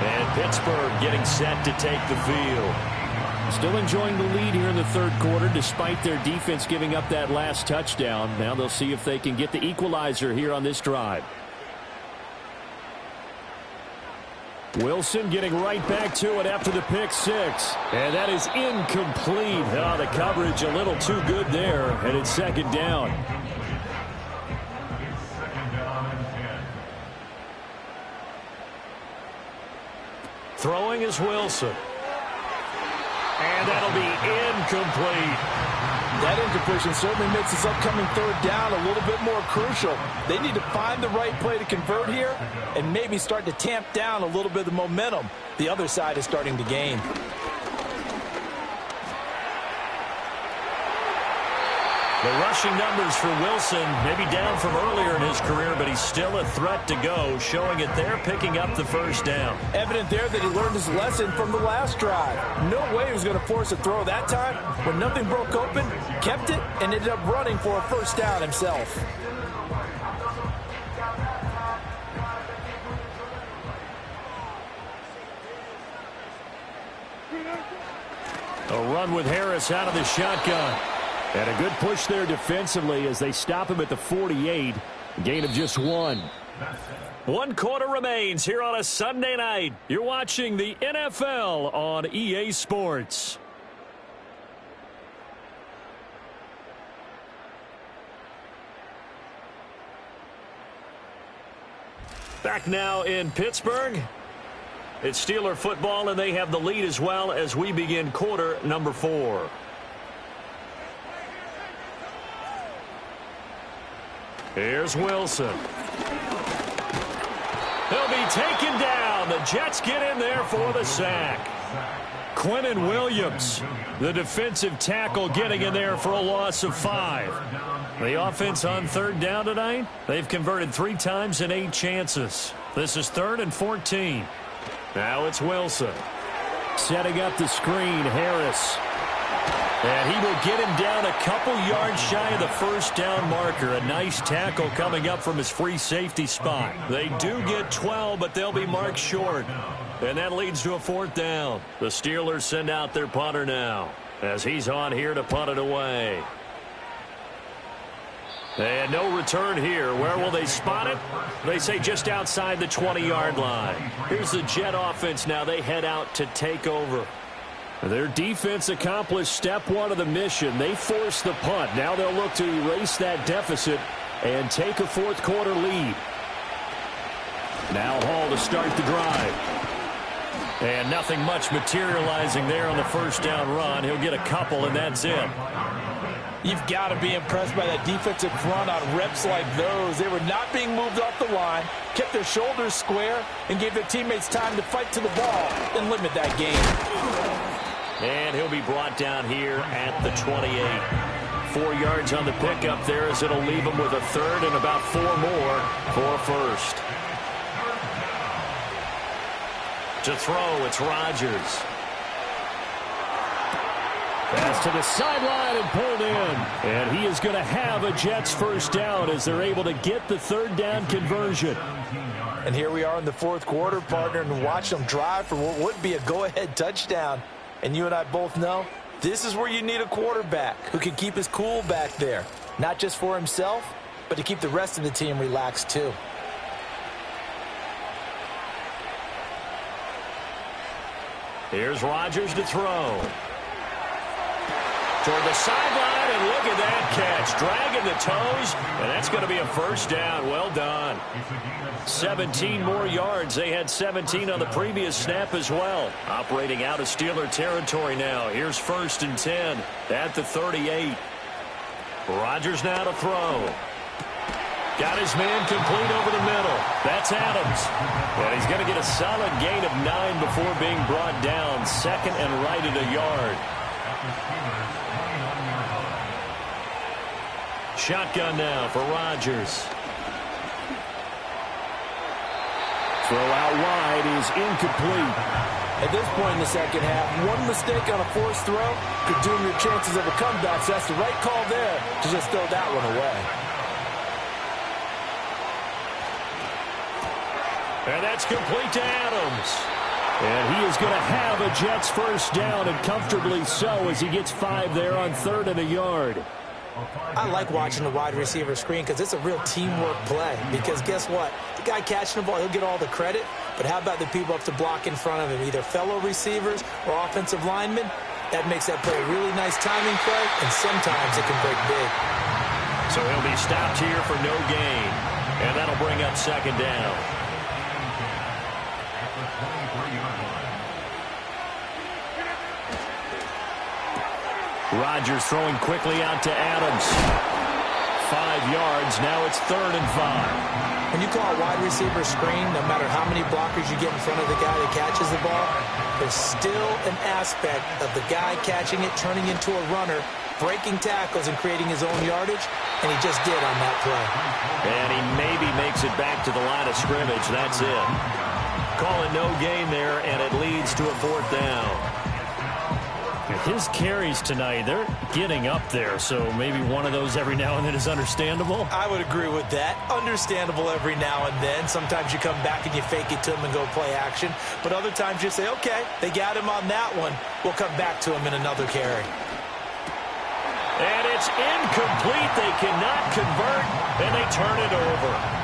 B: And Pittsburgh getting set to take the field.
D: Still enjoying the lead here in the third quarter despite their defense giving up that last touchdown. Now they'll see if they can get the equalizer here on this drive. Wilson getting right back to it after the pick six. And that is incomplete. Oh, the coverage a little too good there. And it's second down.
B: Throwing is Wilson. And that'll be incomplete.
C: That incompletion certainly makes this upcoming third down a little bit more crucial. They need to find the right play to convert here and maybe start to tamp down a little bit of the momentum the other side is starting to gain.
B: The rushing numbers for Wilson maybe down from earlier in his career, but he's still a threat to go, showing it there, picking up the first down.
C: Evident there that he learned his lesson from the last drive. No way he was going to force a throw that time. When nothing broke open, kept it, and ended up running for a first down himself.
D: A run with Harris out of the shotgun. And a good push there defensively as they stop him at the 48. Gain of just 1.
B: 1 quarter remains here on a Sunday night. You're watching the NFL on EA Sports. Back now in Pittsburgh. It's Steeler football, and they have the lead as well as we begin quarter number 4. Here's Wilson. He'll be taken down. The Jets get in there for the sack. Quinnen Williams, the defensive tackle, getting in there for a loss of 5. The offense on third down tonight, they've converted 3 times in 8 chances. This is 3rd and 14. Now it's Wilson.
D: Setting up the screen, Harris.
B: And he will get him down a couple yards shy of the first down marker. A nice tackle coming up from his free safety spot. They do get 12, but they'll be marked short. And that leads to a 4th down. The Steelers send out their punter now as he's on here to punt it away. And no return here. Where will they spot it? They say just outside the 20-yard line. Here's the Jet offense now. They head out to take over.
D: Their defense accomplished step 1 of the mission. They forced the punt. Now they'll look to erase that deficit and take a 4th quarter lead. Now Hall to start the drive.
B: And nothing much materializing there on the first down run. He'll get a couple, and that's it.
C: You've got to be impressed by that defensive front on reps like those. They were not being moved off the line, kept their shoulders square, and gave their teammates time to fight to the ball and limit that gain.
B: And he'll be brought down here at the 28. 4 yards on the pickup there as it'll leave him with a 3rd and about 4 more for a first. To throw, it's Rodgers.
D: Pass to the sideline and pulled in. And he is going to have a Jets first down as they're able to get the 3rd down conversion.
C: And here we are in the 4th quarter, partner, and watch them drive for what would be a go-ahead touchdown. And you and I both know this is where you need a quarterback who can keep his cool back there. Not just for himself, but to keep the rest of the team relaxed too.
B: Here's Rodgers to throw. toward the sideline, and look at that catch. Dragging the toes, and that's going to be a first down. Well done. 17 more yards. They had 17 on the previous snap as well. Operating out of Steeler territory now. Here's 1st and 10 at the 38. Rodgers now to throw. Got his man complete over the middle. That's Adams. And he's going to get a solid gain of 9 before being brought down. 2nd and right at a yard. Shotgun now for Rodgers.
D: Throw out wide is incomplete.
C: At this point in the second half, one mistake on a forced throw could doom your chances of a comeback. So that's the right call there to just throw that one away.
B: And that's complete to Adams.
D: And he is going to have a Jets first down, and comfortably so, as he gets 5 there on 3rd and a yard.
C: I like watching the wide receiver screen because it's a real teamwork play. Because guess what? The guy catching the ball, he'll get all the credit. But how about the people up to block in front of him, either fellow receivers or offensive linemen? That makes that play a really nice timing play, and sometimes it can break big.
B: So he'll be stopped here for no gain. And that'll bring up 2nd down. Rodgers throwing quickly out to Adams. 5 yards. Now it's 3rd and 5.
C: When you call a wide receiver screen, no matter how many blockers you get in front of the guy that catches the ball, there's still an aspect of the guy catching it, turning into a runner, breaking tackles and creating his own yardage, and he just did on that play.
B: And he maybe makes it back to the line of scrimmage. That's it. Call it no gain there, and it leads to a 4th down.
G: His carries tonight, they're getting up there, so maybe one of those every now and then is understandable.
C: I would agree with that. Understandable every now and then. Sometimes you come back and you fake it to him and go play action. But other times you say, okay, they got him on that one. We'll come back to him in another carry.
B: And it's incomplete. They cannot convert, and they turn it over.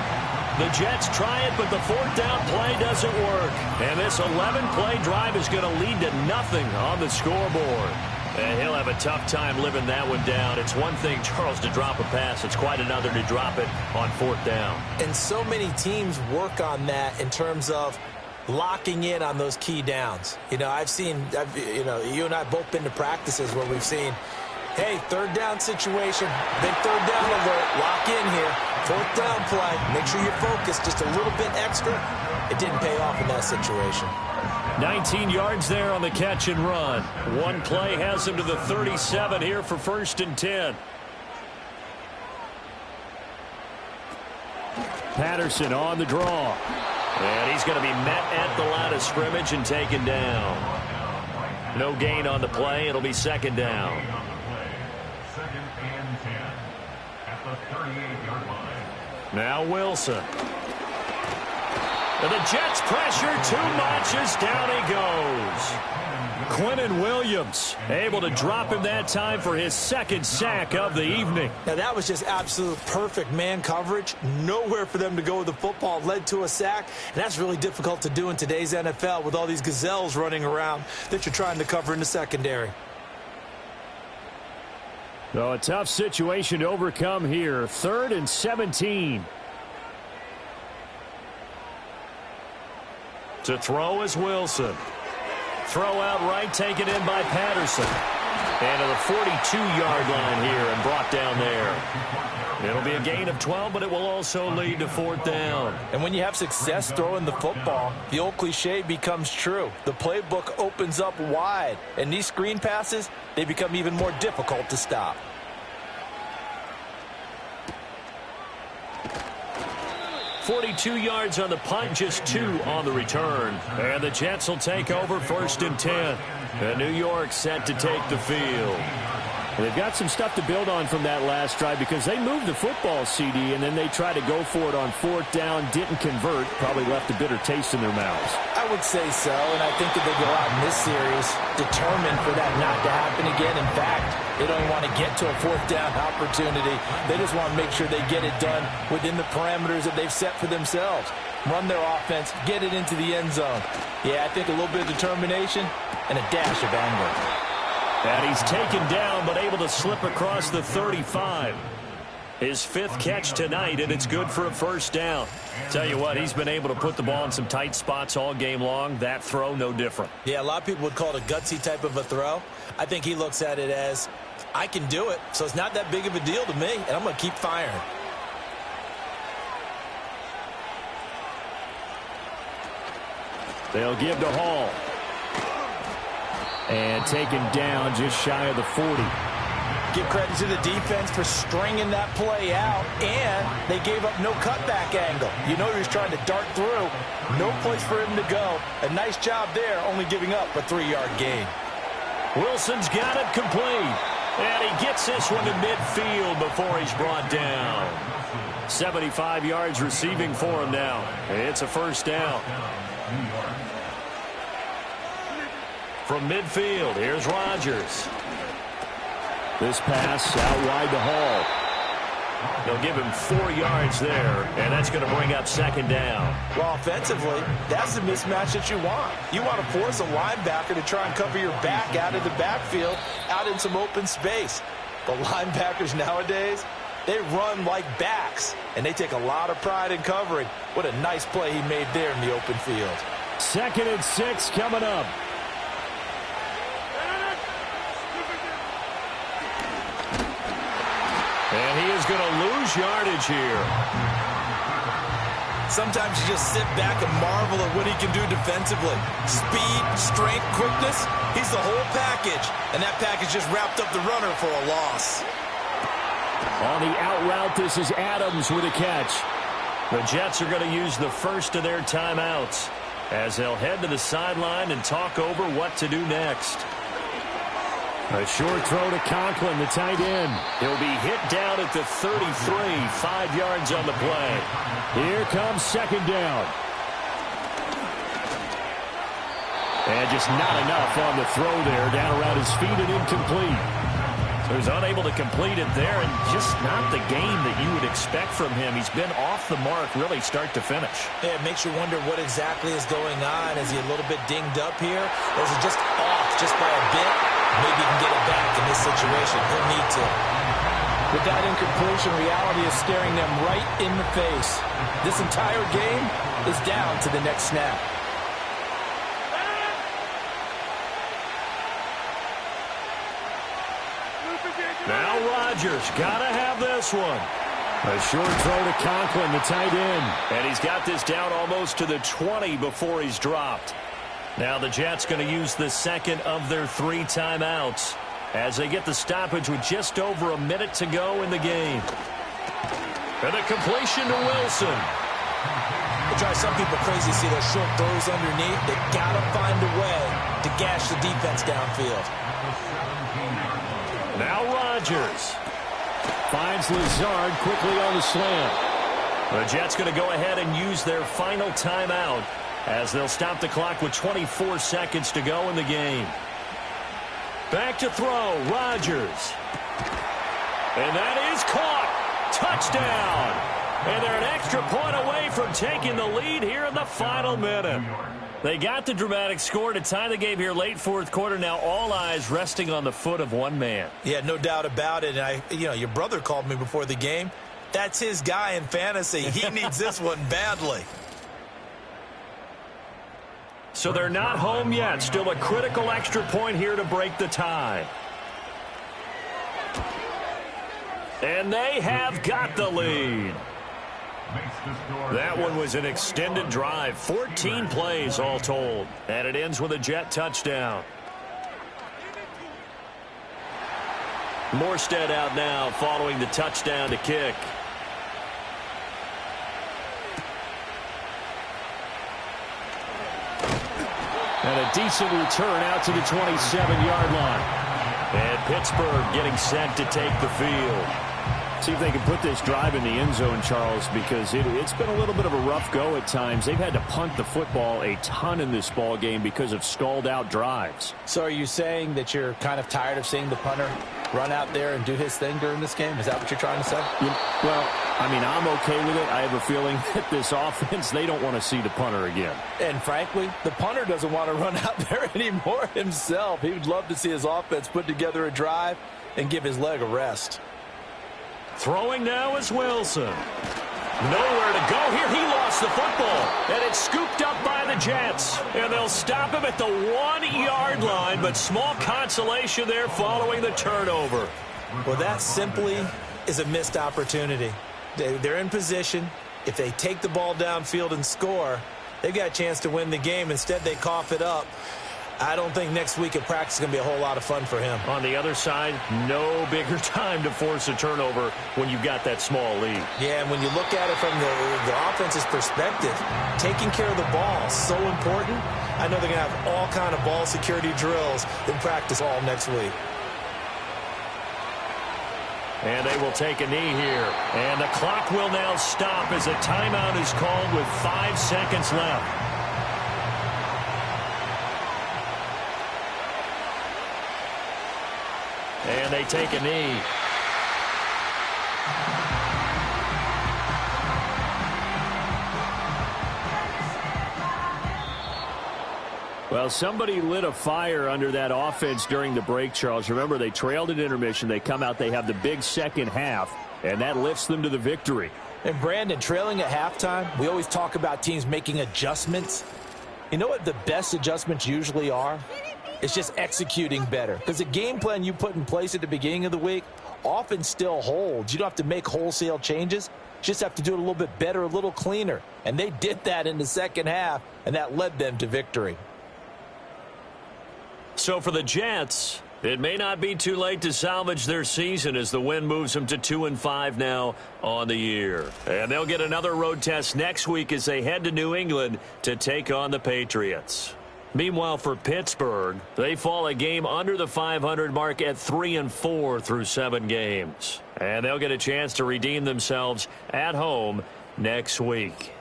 B: The Jets try it, but the 4th down play doesn't work. And this 11-play drive is going to lead to nothing on the scoreboard. And he'll have a tough time living that one down. It's one thing, Charles, to drop a pass. It's quite another to drop it on 4th down.
C: And so many teams work on that in terms of locking in on those key downs. You know, you and I both been to practices where we've seen, hey, 3rd down situation, big 3rd down alert, lock in here, 4th down play, make sure you're focused just a little bit extra. It didn't pay off in that situation.
B: 19 yards there on the catch and run. One play has him to the 37 here for 1st and 10.
D: Patterson on the draw.
B: And he's going to be met at the line of scrimmage and taken down. No gain on the play. It'll be 2nd down.
E: 2nd and 10 at the 38-yard line.
B: Now Wilson. And the Jets pressure too much as down he goes. Quinnen Williams able to drop him that time for his 2nd sack of the evening.
C: Now that was just absolute perfect man coverage. Nowhere for them to go with the football. Led to a sack. And that's really difficult to do in today's NFL with all these gazelles running around that you're trying to cover in the secondary.
D: So a tough situation to overcome here. 3rd and 17.
B: To throw is Wilson. Throw out right, taken in by Patterson. And to the 42-yard line here and brought down there. It'll be a gain of 12, but it will also lead to 4th down.
C: And when you have success throwing the football, the old cliche becomes true. The playbook opens up wide. And these screen passes, they become even more difficult to stop.
B: 42 yards on the punt, just 2 on the return. And the Jets will take over 1st and 10. And New York set to take the field.
D: They've got some stuff to build on from that last drive because they moved the football, CD, and then they tried to go for it on 4th down, didn't convert, probably left a bitter taste in their mouths.
C: I would say so, and I think that they go out in this series determined for that not to happen again. In fact, they don't want to get to a 4th down opportunity. They just want to make sure they get it done within the parameters that they've set for themselves. Run their offense, get it into the end zone. Yeah, I think a little bit of determination and a dash of anger.
D: And he's taken down, but able to slip across the 35. His 5th catch tonight, and it's good for a first down. Tell you what, he's been able to put the ball in some tight spots all game long. That throw, no different.
C: Yeah, a lot of people would call it a gutsy type of a throw. I think he looks at it as, I can do it, so it's not that big of a deal to me, and I'm going to keep firing.
D: They'll give to Hall. And taken down just shy of the 40.
C: Give credit to the defense for stringing that play out, and they gave up no cutback angle. You know he was trying to dart through. No place for him to go. A nice job there, only giving up a 3-yard gain.
D: Wilson's got it complete. And he gets this one to midfield before he's brought down. 75 yards receiving for him now. It's a first down. From midfield, here's Rodgers. This pass out wide to Hall. They'll give him 4 yards there, and that's going to bring up second down.
C: Well, offensively, that's the mismatch that you want. You want to force a linebacker to try and cover your back out of the backfield, out in some open space. The linebackers nowadays, they run like backs, and they take a lot of pride in covering. What a nice play he made there in the open field.
D: 2nd and 6 coming up. And he is going to lose yardage here.
C: Sometimes you just sit back and marvel at what he can do defensively. Speed, strength, quickness, he's the whole package. And that package just wrapped up the runner for a loss.
D: On the out route, this is Adams with a catch. The Jets are going to use the first of their timeouts as they'll head to the sideline and talk over what to do next. A short throw to Conklin, the tight end. He'll be hit down at the 33, 5 yards on the play. Here comes second down. And just not enough on the throw there, down around his feet and incomplete. So he's unable to complete it there, and just not the game that you would expect from him. He's been off the mark really start to finish.
C: Yeah, it makes you wonder what exactly is going on. Is he a little bit dinged up here? Or is it just off just by a bit? Maybe he can get it back in this situation. He'll need to. With that incompletion, reality is staring them right in the face. This entire game is down to the next snap.
D: Now Rodgers, gotta have this one. A short throw to Conklin, the tight end. And he's got this down almost to the 20 before he's dropped. Now the Jets going to use the second of their 3 timeouts as they get the stoppage with just over a minute to go in the game. And a completion to Wilson.
C: It drives some people crazy to see those short throws underneath. They got to find a way to gash the defense downfield.
D: Now Rodgers finds Lazard quickly on the slant. The Jets going to go ahead and use their final timeout as they'll stop the clock with 24 seconds to go in the game. Back to throw, Rodgers. And that is caught. Touchdown. And they're an extra point away from taking the lead here in the final minute. They got the dramatic score to tie the game here late fourth quarter. Now all eyes resting on the foot of one man.
C: Yeah, no doubt about it. And your brother called me before the game. That's his guy in fantasy. He needs this one badly.
D: So they're not home yet. Still a critical extra point here to break the tie. And they have got the lead. That one was an extended drive. 14 plays all told. And it ends with a Jet touchdown. Morstead out now following the touchdown to kick. And a decent return out to the 27-yard line. And Pittsburgh getting set to take the field. See if they can put this drive in the end zone, Charles, because it's been a little bit of a rough go at times. They've had to punt the football a ton in this ball game because of stalled-out drives.
C: So are you saying that you're kind of tired of seeing the punter run out there and do his thing during this game? Is that what you're trying to say?
D: Well, I mean, I'm okay with it. I have a feeling that this offense, they don't want to see the punter again.
C: And frankly, the punter doesn't want to run out there anymore himself. He would love to see his offense put together a drive and give his leg a rest.
B: Throwing now is Wilson. Nowhere to go here. He lost the football. And it's scooped up by the Jets. And they'll stop him at the 1-yard line. But small consolation there following the turnover.
C: Well, that simply is a missed opportunity. They're in position. If they take the ball downfield and score, they've got a chance to win the game. Instead, they cough it up. I don't think next week at practice is going to be a whole lot of fun for him.
B: On the other side, no bigger time to force a turnover when you've got that small lead.
C: Yeah, and when you look at it from the offense's perspective, taking care of the ball is so important. I know they're going to have all kind of ball security drills in practice all next week.
B: And they will take a knee here. And the clock will now stop as a timeout is called with 5 seconds left. And they take a knee.
D: Well, somebody lit a fire under that offense during the break, Charles. Remember, they trailed at intermission. They come out, they have the big second half, and that lifts them to the victory.
C: And Brandon, trailing at halftime, we always talk about teams making adjustments. You know what the best adjustments usually are? It's just executing better. Because the game plan you put in place at the beginning of the week often still holds. You don't have to make wholesale changes. You just have to do it a little bit better, a little cleaner. And they did that in the second half, and that led them to victory.
B: So for the Jets, it may not be too late to salvage their season as the win moves them to 2-5 now on the year. And they'll get another road test next week as they head to New England to take on the Patriots. Meanwhile, for Pittsburgh, they fall a game under the 500 mark at 3-4 through 7 games. And they'll get a chance to redeem themselves at home next week.